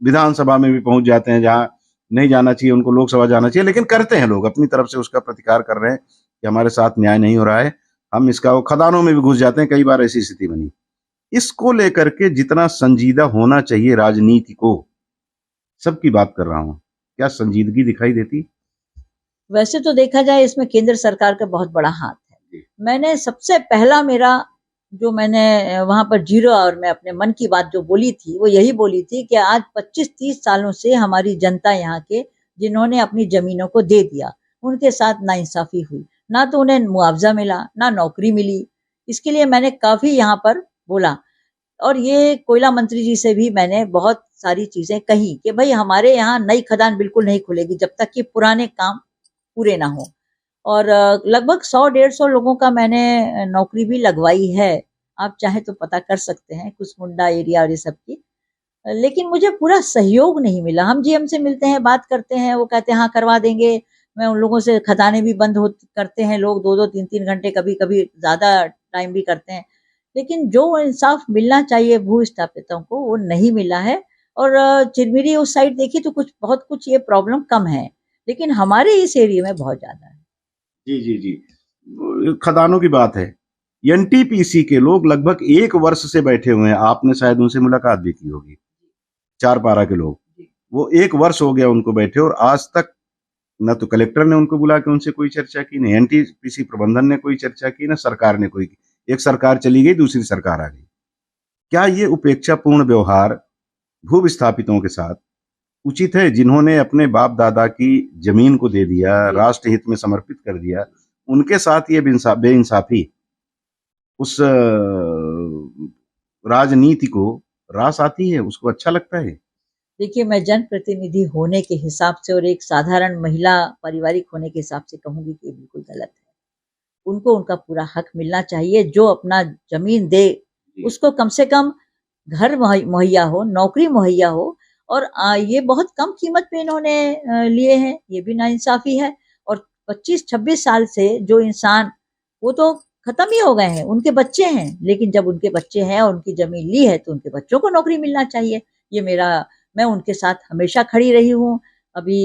विधानसभा में भी पहुंच जाते हैं, जहाँ नहीं जाना चाहिए उनको लोकसभा जाना चाहिए, लेकिन करते हैं लोग अपनी तरफ से उसका प्रतिकार कर रहे हैं कि हमारे साथ न्याय नहीं हो रहा है, हम इसका, वो खदानों में भी घुस जाते हैं, कई बार ऐसी स्थिति बनी। इसको लेकर के जितना संजीदा होना चाहिए राजनीति को, सबकी बात कर रहा हूँ, क्या संजीदगी दिखाई देती? वैसे तो देखा जाए इसमें केंद्र सरकार का बहुत बड़ा हाथ है। मैंने सबसे पहला मैंने वहां पर 0 आवर में अपने मन की बात जो बोली थी, वो यही बोली थी कि आज 25-30 सालों से हमारी जनता यहाँ के, जिन्होंने अपनी जमीनों को दे दिया, उनके साथ नाइंसाफी हुई। ना तो उन्हें मुआवजा मिला, ना नौकरी मिली। इसके लिए मैंने काफी यहाँ पर बोला और ये कोयला मंत्री जी से भी मैंने बहुत सारी चीजें कही कि भाई हमारे यहाँ नई खदान बिल्कुल नहीं खुलेगी जब तक कि पुराने काम पूरे ना हो। और लगभग 100-150 लोगों का मैंने नौकरी भी लगवाई है आप चाहे तो पता कर सकते हैं, कुसमुंडा एरिया और ये सब की। लेकिन मुझे पूरा सहयोग नहीं मिला। हम जीएम से मिलते हैं, बात करते हैं, वो कहते हैं हाँ करवा देंगे। मैं उन लोगों से खदानें भी बंद हो करते हैं लोग 2-2 3-3 घंटे, कभी-कभी ज़्यादा टाइम भी करते हैं। लेकिन जो इंसाफ मिलना चाहिए भू-स्थापितों को वो नहीं मिला है। और चिरमिरी उस साइड देखिए तो कुछ बहुत कुछ ये प्रॉब्लम कम है, लेकिन हमारे इस एरिया में बहुत ज़्यादा है। जी जी जी, खदानों की बात है। एनटीपीसी के लोग लगभग 1 वर्ष से बैठे हुए हैं, आपने शायद उनसे मुलाकात भी की होगी, चारपारा के लोग। वो 1 वर्ष हो गया उनको बैठे और आज तक न तो कलेक्टर ने उनको बुला के उनसे कोई चर्चा की, न एनटीपीसी प्रबंधन ने कोई चर्चा की, न सरकार ने कोई की। एक सरकार चली गई, दूसरी सरकार आ गई। क्या ये उपेक्षापूर्ण व्यवहार भू विस्थापितों के साथ उचित है, जिन्होंने अपने बाप दादा की जमीन को दे दिया, राष्ट्र हित में समर्पित कर दिया, उनके साथ ये बेइंसाफी उस राजनीति को रास आती है, उसको अच्छा लगता है? देखिए, मैं जनप्रतिनिधि होने के हिसाब से और एक साधारण महिला पारिवारिक होने के हिसाब से कहूँगी कि ये बिल्कुल गलत है। उनको उनका पूरा हक मिलना चाहिए। जो अपना ज़मीन दे, उसको कम से कम घर मुहैया हो, नौकरी मुहैया हो। और ये बहुत कम कीमत पे इन्होंने लिए हैं, ये भी नाइंसाफ़ी है। और 25-26 साल से जो इंसान, वो तो खत्म ही हो गए हैं, उनके बच्चे हैं। लेकिन जब उनके बच्चे हैं और उनकी ज़मीन ली है तो उनके बच्चों को नौकरी मिलना चाहिए। ये मेरा, मैं उनके साथ हमेशा खड़ी रही हूँ। अभी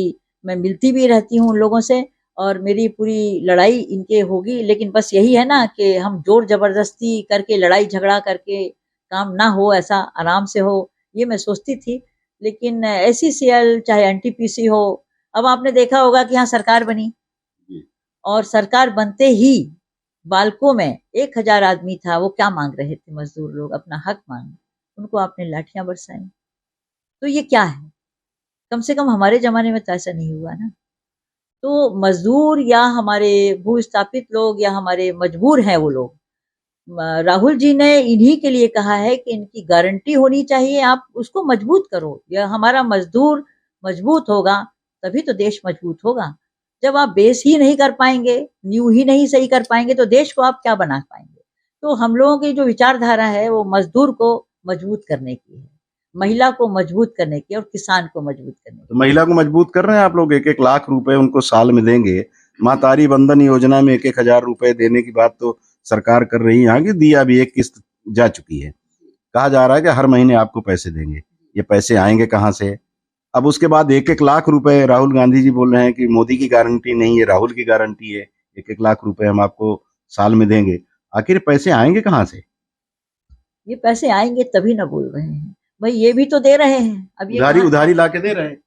मैं मिलती भी रहती हूँ उन लोगों से और मेरी पूरी लड़ाई इनके होगी। लेकिन बस यही है ना कि हम ज़ोर ज़बरदस्ती करके, लड़ाई झगड़ा करके काम ना हो, ऐसा आराम से हो, ये मैं सोचती थी। लेकिन एसईसीएल चाहे एनटीपीसी हो, अब आपने देखा होगा कि यहाँ सरकार बनी और सरकार बनते ही बालकों में 1000 आदमी था। वो क्या मांग रहे थे? मजदूर लोग अपना हक मांग, उनको आपने लाठियां बरसाई। तो ये क्या है? कम से कम हमारे जमाने में तो ऐसा नहीं हुआ ना। तो मजदूर या हमारे भूस्थापित लोग या हमारे मजबूर हैं वो लोग। राहुल जी ने इन्हीं के लिए कहा है कि इनकी गारंटी होनी चाहिए, आप उसको मजबूत करो। या हमारा मजदूर मजबूत होगा तभी तो देश मजबूत होगा। जब आप बेस ही नहीं कर पाएंगे, नींव ही नहीं सही कर पाएंगे, तो देश को आप क्या बना पाएंगे? तो हम लोगों की जो विचारधारा है वो मजदूर को मजबूत करने की है, महिला को मजबूत करने की और किसान को मजबूत करने की। तो महिला को मजबूत कर रहे हैं आप लोग, 1-1 लाख रुपए उनको साल में देंगे। मातारी बंधन योजना में 1-1 हजार रुपए देने की बात तो सरकार कर रही है, यहाँ की दिया भी एक किस्त जा चुकी है। कहा जा रहा है कि हर महीने आपको पैसे देंगे। ये पैसे आएंगे कहाँ से? अब उसके बाद 1-1 लाख रुपए राहुल गांधी जी बोल रहे हैं कि मोदी की गारंटी नहीं है, राहुल की गारंटी है, 1-1 लाख रुपए हम आपको साल में देंगे। आखिर पैसे आएंगे कहाँ से? ये पैसे आएंगे तभी ना बोल रहे हैं भाई, ये भी तो दे रहे हैं। अब ये उधारी ला के दे रहे हैं,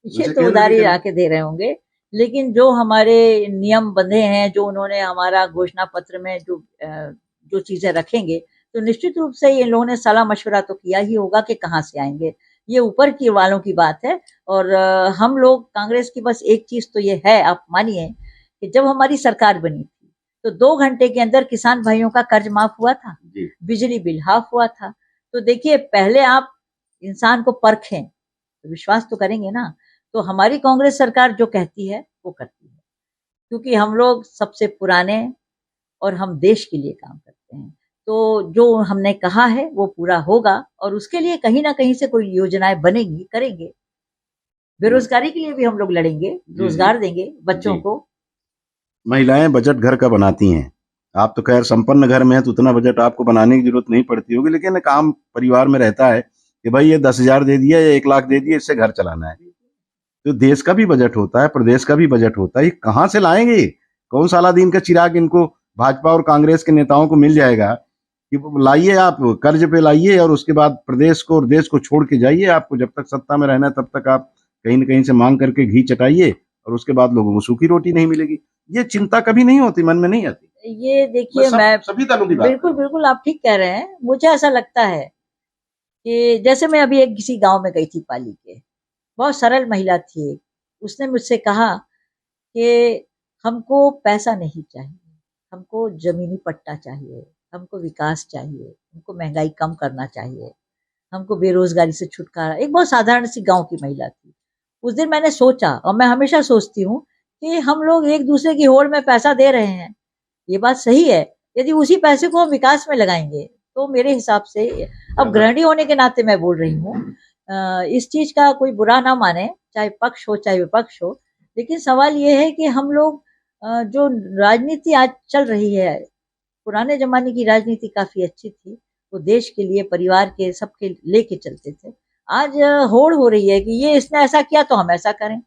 ये तो उधारी ला के दे रहे होंगे। लेकिन जो हमारे नियम बंधे हैं, जो उन्होंने हमारा घोषणा पत्र में जो चीजें रखेंगे, तो निश्चित रूप से ये लोगों ने सलाह मशवरा तो किया ही होगा कि कहाँ से आएंगे। ये ऊपर की वालों की बात है। और हम लोग कांग्रेस की बस एक चीज तो ये है, आप मानिए कि जब हमारी सरकार बनी थी तो 2 घंटे के अंदर किसान भाइयों का कर्ज माफ हुआ था, बिजली बिल हाफ हुआ था। तो देखिए, पहले आप इंसान को परखें तो विश्वास तो करेंगे ना। तो हमारी कांग्रेस सरकार जो कहती है वो करती है, क्योंकि हम लोग सबसे पुराने और हम देश के लिए काम करते हैं। तो जो हमने कहा है वो पूरा होगा और उसके लिए कहीं ना कहीं से कोई योजनाएं बनेंगी, करेंगे। बेरोजगारी के लिए भी हम लोग लड़ेंगे, रोजगार देंगे बच्चों को। महिलाएं बजट घर का बनाती हैं। आप तो खैर संपन्न घर में है तो उतना बजट आपको बनाने की जरूरत नहीं पड़ती होगी, लेकिन एक आम परिवार में रहता है कि भाई ये 10,000 दे दिया या 1 लाख दे दिया, इससे घर चलाना है। तो देश का भी बजट होता है, प्रदेश का भी बजट होता है। ये कहाँ से लाएंगे? कौन सा अलादीन का चिराग इनको भाजपा और कांग्रेस के नेताओं को मिल जाएगा कि लाइए, आप कर्ज पे लाइए और उसके बाद प्रदेश को और देश को छोड़ के जाइए। आपको जब तक सत्ता में रहना है तब तक आप कहीं न कहीं से मांग करके घी चटाइए और उसके बाद लोगों को सूखी रोटी नहीं मिलेगी। ये चिंता कभी नहीं होती, मन में नहीं आती। ये देखिए, मैं सभी दलों की बात बिल्कुल बिल्कुल आप ठीक कह रहे हैं। मुझे ऐसा लगता है कि जैसे मैं अभी एक किसी गांव में गई थी पाली के, बहुत सरल महिला थी। उसने मुझसे कहा कि हमको पैसा नहीं चाहिए, हमको जमीनी पट्टा चाहिए, हमको विकास चाहिए, हमको महंगाई कम करना चाहिए, हमको बेरोजगारी से छुटकारा। एक बहुत साधारण सी गांव की महिला थी। उस दिन मैंने सोचा, और मैं हमेशा सोचती हूँ कि हम लोग एक दूसरे की होड़ में पैसा दे रहे हैं, ये बात सही है। यदि उसी पैसे को हम विकास में लगाएंगे तो मेरे हिसाब से अब गृहिणी होने के नाते मैं बोल रही हूँ, इस चीज का कोई बुरा ना माने, चाहे पक्ष हो चाहे विपक्ष हो, लेकिन सवाल ये है कि हम लोग जो राजनीति आज चल रही है, पुराने जमाने की राजनीति काफी अच्छी थी, वो देश के लिए, परिवार के, सबके लेके चलते थे। आज होड़ हो रही है कि ये इसने ऐसा किया तो हम ऐसा करें।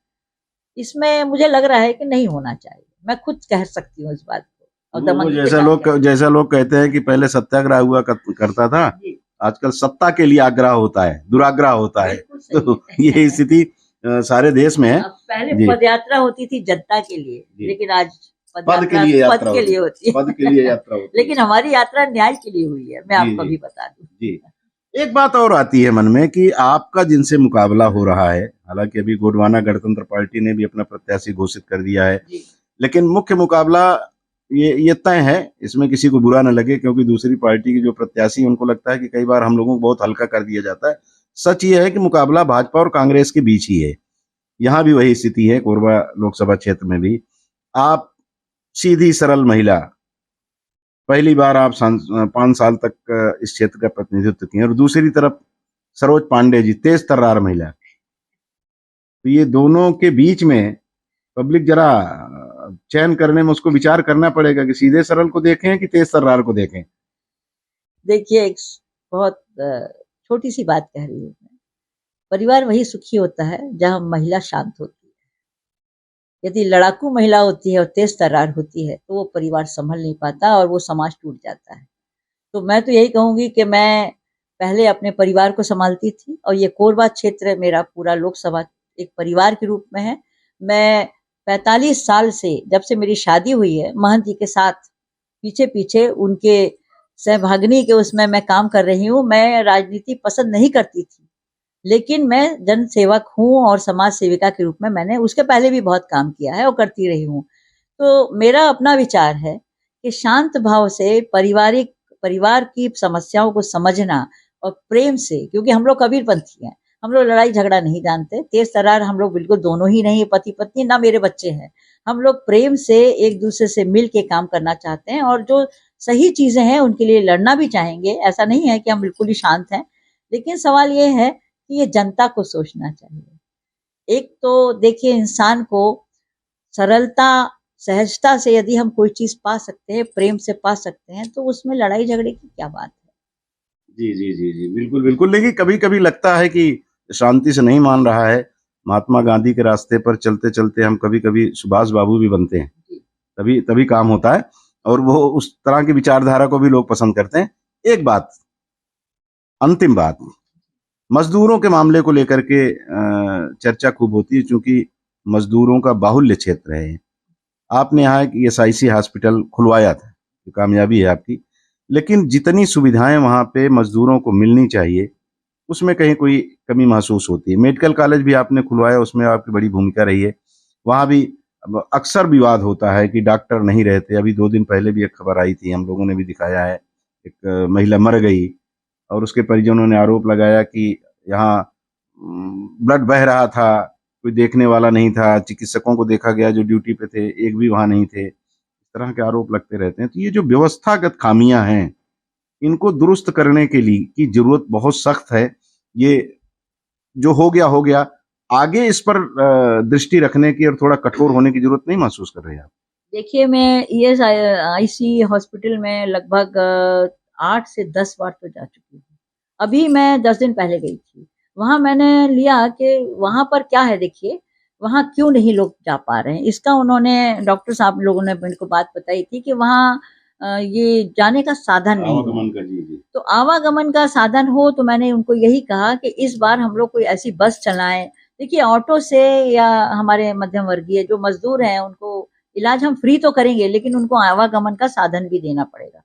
इसमें मुझे लग रहा है कि नहीं होना चाहिए। मैं खुद कह सकती हूँ इस बात को और वो दमन के साथ जैसा लोग कहते हैं कि पहले सत्याग्रह हुआ करता था, जी, आजकल सत्ता के लिए आग्रह होता है, दुराग्रह होता है। बिल्कुल सही तो है। ये स्थिति सारे देश में है। अब पहले जी पद यात्रा होती थी जनता के लिए, जी, लेकिन आज पद पद के यात्रा लिए पद यात्रा के होती लिए है, होती है। पद के लिए यात्रा होती है। लेकिन हमारी यात्रा न्याय के लिए हुई है, मैं जी आपको जी भी बता दूं। जी। एक बात और आती है मन में कि आपका जिनसे मुकाबला हो रहा है, हालांकि अभी गोंडवाना गणतंत्र पार्टी ने भी अपना प्रत्याशी घोषित कर दिया है, जी, लेकिन मुख्य मुकाबला ये तय है, इसमें किसी को बुरा न लगे, क्योंकि दूसरी पार्टी के जो प्रत्याशी हैं, उनको लगता है कि कई बार हम लोगों को बहुत हल्का कर दिया जाता है। सच ये है कि मुकाबला भाजपा और कांग्रेस के बीच ही है। यहाँ भी वही स्थिति है, कोरबा लोकसभा क्षेत्र में भी। आप सीधी सरल महिला, पहली बार आप 5 साल तक इस क्षेत्र का प्रतिनिधित्व किए, और दूसरी तरफ सरोज पांडे जी, तेज तर्रार महिला। तो ये दोनों के बीच में पब्लिक जरा चयन करने में उसको विचार करना पड़ेगा कि सीधे सरल को देखें कि तेज तर्रार को देखें। देखिए एक बहुत छोटी सी बात कह रही हूँ मैं। परिवार वही सुखी होता है जहाँ महिला शांत होती है। यदि लड़ाकू महिला होती है और तेज तर्रार होती है तो वो परिवार संभल नहीं पाता और वो समाज टूट जाता है। तो मैं तो यही कहूंगी कि मैं पहले अपने परिवार को संभालती थी और ये कोरबा क्षेत्र मेरा पूरा लोकसभा एक परिवार के रूप में है। मैं 45 साल से, जब से मेरी शादी हुई है, महंत जी के साथ पीछे पीछे उनके सहभागिनी के उसमें मैं काम कर रही हूँ। मैं राजनीति पसंद नहीं करती थी, लेकिन मैं जन सेवक हूँ और समाज सेविका के रूप में मैंने उसके पहले भी बहुत काम किया है और करती रही हूँ। तो मेरा अपना विचार है कि शांत भाव से परिवार की समस्याओं को समझना और प्रेम से, क्योंकि हम लोग कबीरपंथी हैं, हम लोग लड़ाई झगड़ा नहीं जानते, तेज तर्रार हम लोग बिल्कुल दोनों ही नहीं, पति पत्नी ना मेरे बच्चे हैं। हम लोग प्रेम से एक दूसरे से मिल के काम करना चाहते हैं और जो सही चीजें हैं उनके लिए लड़ना भी चाहेंगे। ऐसा नहीं है कि हम बिल्कुल ही शांत हैं, लेकिन सवाल ये है कि ये जनता को सोचना चाहिए। एक तो देखिए, इंसान को सरलता, सहजता से यदि हम कोई चीज पा सकते हैं, प्रेम से पा सकते हैं, तो उसमें लड़ाई झगड़े की क्या बात है। जी जी जी जी, बिल्कुल बिल्कुल। लेकिन कभी कभी लगता है कि शांति से नहीं मान रहा है। महात्मा गांधी के रास्ते पर चलते चलते हम कभी कभी सुभाष बाबू भी बनते हैं, तभी तभी काम होता है, और वो उस तरह की विचारधारा को भी लोग पसंद करते हैं। एक बात, अंतिम बात, मजदूरों के मामले को लेकर के चर्चा खूब होती है, क्योंकि मजदूरों का बाहुल्य क्षेत्र है। आपने यहाँ एक ESIC हॉस्पिटल खुलवाया था, ये कामयाबी है आपकी, लेकिन जितनी सुविधाएं वहाँ पे मजदूरों को मिलनी चाहिए, उसमें कहीं कोई कमी महसूस होती है। मेडिकल कॉलेज भी आपने खुलवाया, उसमें आपकी बड़ी भूमिका रही है। वहाँ भी अब अक्सर विवाद होता है कि डॉक्टर नहीं रहते। अभी 2 दिन पहले भी एक खबर आई थी, हम लोगों ने भी दिखाया है, एक महिला मर गई और उसके परिजनों ने आरोप लगाया कि यहाँ ब्लड बह रहा था, कोई देखने वाला नहीं था, चिकित्सकों को देखा गया जो ड्यूटी पे थे, एक भी वहाँ नहीं थे। इस तरह के आरोप लगते रहते हैं। तो ये जो व्यवस्थागत खामियां हैं, इनको दुरुस्त करने के लिए की जरूरत बहुत सख्त है। ये जो हो गया, आगे इस पर दृष्टि रखने की और थोड़ा कठोर होने की जरूरत नहीं महसूस कर रहे हैं आप? देखिए, मैं ESIC हॉस्पिटल में लगभग 8 से 10 बार तो जा चुकी हूँ। अभी मैं 10 दिन पहले गई थी। वहाँ मैंने लिया कि वहाँ पर क्या है, देखिए, वहाँ क्यों नहीं लोग जा पा रहे हैं। इसका उन्होंने, डॉक्टर साहब लोगों ने मेरे को बात बताई थी कि वहाँ ये जाने का साधन नहीं है। आवागमन का, जी जी। तो आवागमन का साधन हो तो मैंने उनको यही कहा कि इस बार हम लोग कोई ऐसी बस चलाएं। देखिए, ऑटो से या हमारे मध्यम वर्गीय जो मजदूर हैं उनको इलाज हम फ्री तो करेंगे, लेकिन उनको आवागमन का साधन भी देना पड़ेगा।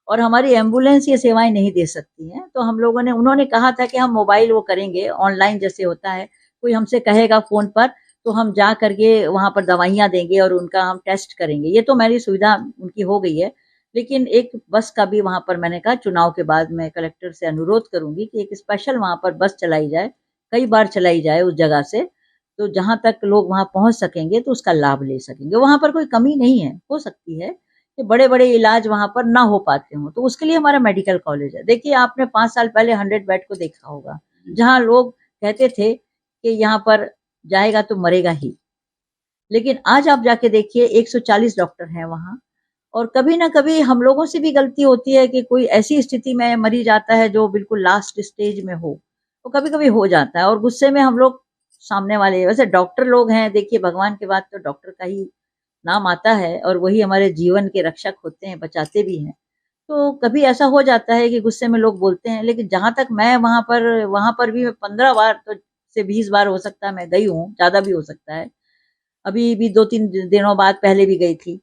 और हमारी एम्बुलेंस ये सेवाएं नहीं दे सकती हैं। तो हम लोगों ने, उन्होंने कहा था कि हम मोबाइल वो करेंगे, ऑनलाइन जैसे होता है, कोई हमसे कहेगा फोन पर तो हम जा करके वहां पर दवाइयां देंगे और उनका हम टेस्ट करेंगे। ये तो मेरी सुविधा उनकी हो गई है। लेकिन एक बस का भी वहां पर, मैंने कहा चुनाव के बाद मैं कलेक्टर से अनुरोध करूंगी कि एक स्पेशल वहां पर बस चलाई जाए, कई बार चलाई जाए उस जगह से, तो जहां तक लोग वहां पहुंच सकेंगे तो उसका लाभ ले सकेंगे। वहां पर कोई कमी नहीं है, हो सकती है, कि बड़े बड़े इलाज वहां पर ना हो पाते हों, तो उसके लिए हमारा मेडिकल कॉलेज है। देखिए आपने 5 साल पहले 100 बेड को देखा होगा, जहां लोग कहते थे कि यहाँ पर जाएगा तो मरेगा ही, लेकिन आज आप जाके देखिए 140 डॉक्टर हैं वहां। और कभी ना कभी हम लोगों से भी गलती होती है कि कोई ऐसी स्थिति में मरीज आता है जो बिल्कुल लास्ट स्टेज में हो, तो कभी कभी हो जाता है और गुस्से में हम लोग सामने वाले, वैसे डॉक्टर लोग हैं, देखिए भगवान के बाद तो डॉक्टर का ही नाम आता है और वही हमारे जीवन के रक्षक होते हैं, बचाते भी हैं। तो कभी ऐसा हो जाता है कि गुस्से में लोग बोलते हैं, लेकिन जहां तक मैं वहां पर भी मैं 15 बार तो से 20 बार हो सकता है मैं गई हूँ, ज्यादा भी हो सकता है। अभी भी 2-3 दिनों बाद पहले भी गई थी।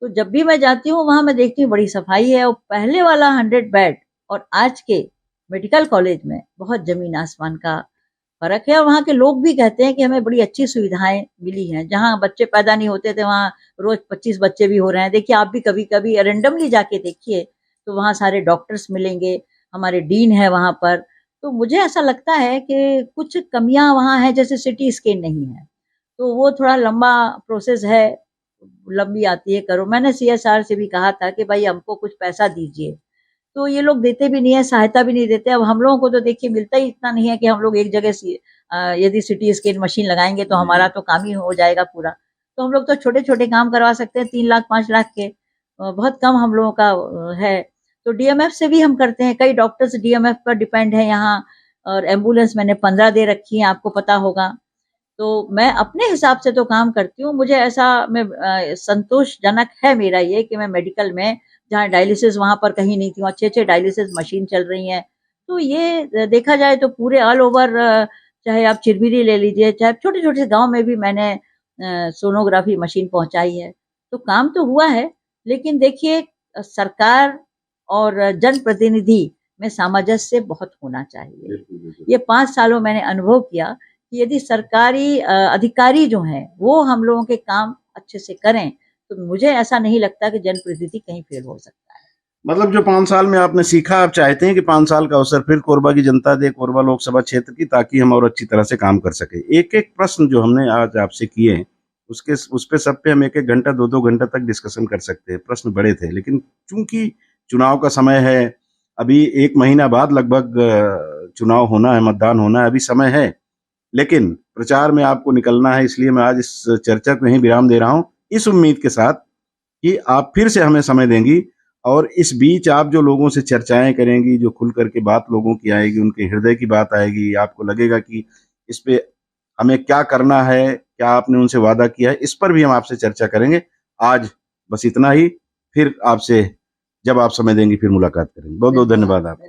तो जब भी मैं जाती हूँ वहां मैं देखती हूँ बड़ी सफाई है, और पहले वाला 100 बेड और आज के मेडिकल कॉलेज में बहुत जमीन आसमान का फर्क है। और वहाँ के लोग भी कहते हैं कि हमें बड़ी अच्छी सुविधाएं मिली हैं। जहाँ बच्चे पैदा नहीं होते थे वहाँ रोज 25 बच्चे भी हो रहे हैं। देखिए आप भी कभी कभी रेंडमली जाके देखिए तो वहाँ सारे डॉक्टर्स मिलेंगे, हमारे डीन है वहाँ पर। तो मुझे ऐसा लगता है कि कुछ कमियां वहाँ है, जैसे सिटी स्कैन नहीं है, तो वो थोड़ा लंबा प्रोसेस है, लंबी आती है करो। मैंने सीएसआर से भी कहा था कि भाई हमको कुछ पैसा दीजिए, तो ये लोग देते भी नहीं है, सहायता भी नहीं देते। अब हम लोगों को तो देखिए मिलता ही इतना नहीं है कि हम लोग एक जगह से यदि सिटी स्कैन मशीन लगाएंगे तो हमारा तो काम ही हो जाएगा पूरा। तो हम लोग तो छोटे छोटे काम करवा सकते हैं 3 लाख 5 लाख के, बहुत कम हम लोगों का है। तो डीएमएफ से भी हम करते हैं, कई डॉक्टर्स डीएमएफ पर डिपेंड है यहाँ। और एम्बुलेंस मैंने 15 दे रखी है, आपको पता होगा। तो मैं अपने हिसाब से तो काम करती हूँ। मुझे ऐसा मैं संतोषजनक है मेरा ये कि मैं मेडिकल में, जहाँ डायलिसिस वहां पर कहीं नहीं थी, अच्छे अच्छे डायलिसिस मशीन चल रही हैं। तो ये देखा जाए तो पूरे ऑल ओवर, चाहे आप चिरबिरी ले लीजिए, चाहे छोटे छोटे गांव में भी मैंने सोनोग्राफी मशीन पहुंचाई है। तो काम तो हुआ है, लेकिन देखिए सरकार और जनप्रतिनिधि में सामंजस्य बहुत होना चाहिए। ये 5 सालों मैंने अनुभव किया कि यदि सरकारी अधिकारी जो हैं वो हम लोगों के काम अच्छे से करें, तो मुझे ऐसा नहीं लगता कि जनप्रतिनिधि कहीं फेल हो सकता है। मतलब जो 5 साल में आपने सीखा, आप चाहते हैं कि 5 साल का अवसर फिर कोरबा की जनता दे, कोरबा लोकसभा क्षेत्र की, ताकि हम और अच्छी तरह से काम कर सके। एक एक प्रश्न जो हमने आज आपसे किए उस पे सब पे हम 1-1 घंटा 2-2 घंटा तक डिस्कशन कर सकते हैं। प्रश्न बड़े थे, लेकिन चूंकि चुनाव का समय है, अभी 1 महीना बाद लगभग चुनाव होना है, मतदान होना है, अभी समय है, लेकिन प्रचार में आपको निकलना है, इसलिए मैं आज इस चर्चा को यहीं विराम दे रहा हूं, इस उम्मीद के साथ कि आप फिर से हमें समय देंगी और इस बीच आप जो लोगों से चर्चाएं करेंगी, जो खुल करके बात लोगों की आएगी, उनके हृदय की बात आएगी, आपको लगेगा कि इस पे हमें क्या करना है, क्या आपने उनसे वादा किया है, इस पर भी हम आपसे चर्चा करेंगे। आज बस इतना ही, फिर आपसे जब आप समय देंगी फिर मुलाकात करेंगे। बहुत बहुत धन्यवाद आपका।